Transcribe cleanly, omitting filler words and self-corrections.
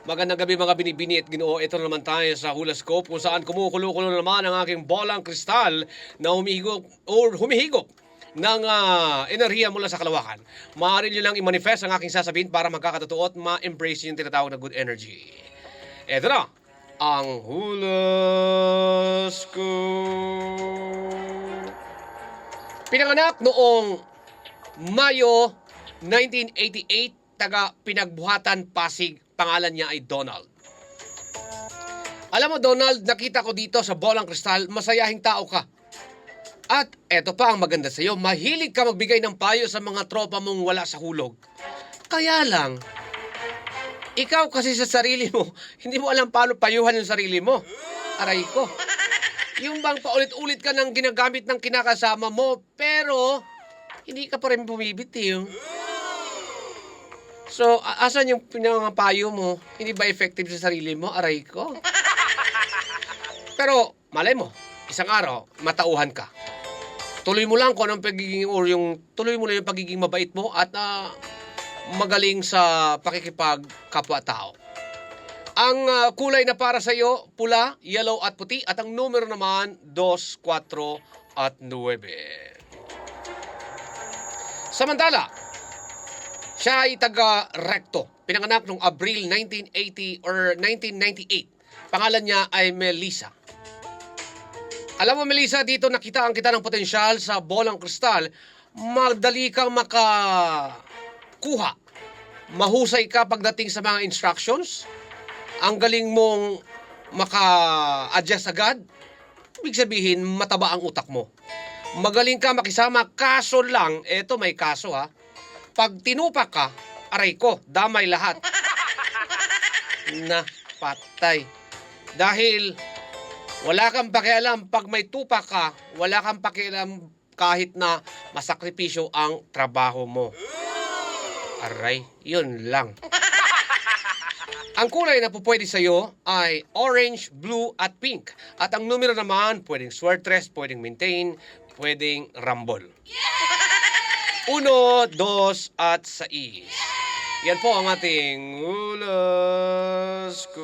Magandang gabi mga binibini at ginoo. Ito na naman tayo sa Horoscope kung saan kumukulo-kulo na naman ang aking bolang kristal na humihigop ng enerhiya mula sa kalawakan. Maaari nyo lang i-manifest ang aking sasabihin para magkakatotoo at ma-embrace yung tinatawag na good energy. Ito na ang Horoscope. Pinanganak noong Mayo 1988, taga Pinagbuhatan, Pasig. Pangalan niya ay Donald. Alam mo, Donald, nakita ko dito sa bolang kristal, masayahing tao ka. At eto pa ang maganda sa'yo, mahilig ka magbigay ng payo sa mga tropa mong wala sa hulog. Kaya lang, ikaw kasi sa sarili mo, hindi mo alam paano payuhan yung sarili mo. Aray ko. Yung bang paulit-ulit ka nang ginagamit ng kinakasama mo, pero hindi ka pa rin bumibitiw. So, asan yung pinangapayo mo? Hindi ba effective sa sarili mo? Aray ko. Pero, malay mo, isang araw, matauhan ka. Tuloy mo lang kung anong tuloy mo lang yung pagiging mabait mo at magaling sa pakikipagkapwa-tao. Ang kulay na para sa iyo, pula, yellow at puti, at ang numero naman, 2, 4 at 9. Samantala, siya ay taga-Recto. Pinanganak noong Abril 1980 or 1998. Pangalan niya ay Melissa. Alam mo, Melissa, dito nakitaan kita ng potensyal sa bolang kristal. Madali kang makakuha. Mahusay ka pagdating sa mga instructions. Ang galing mong maka-adjust agad. Ibig sabihin, mataba ang utak mo. Magaling ka makisama, kaso lang, eto may kaso ha. Pag tinupak ka, aray ko, damay lahat. Na, patay. Dahil wala kang pakialam, pag may tupak ka, wala kang pakialam kahit na masakripisyo ang trabaho mo. Aray, yun lang. Ang kulay na pupwede sa'yo ay orange, blue at pink. At ang numero naman, pwedeng swertres, pwedeng maintain, pwedeng rumble. 1, 2 at 6. Yan po ang ating Horoscope.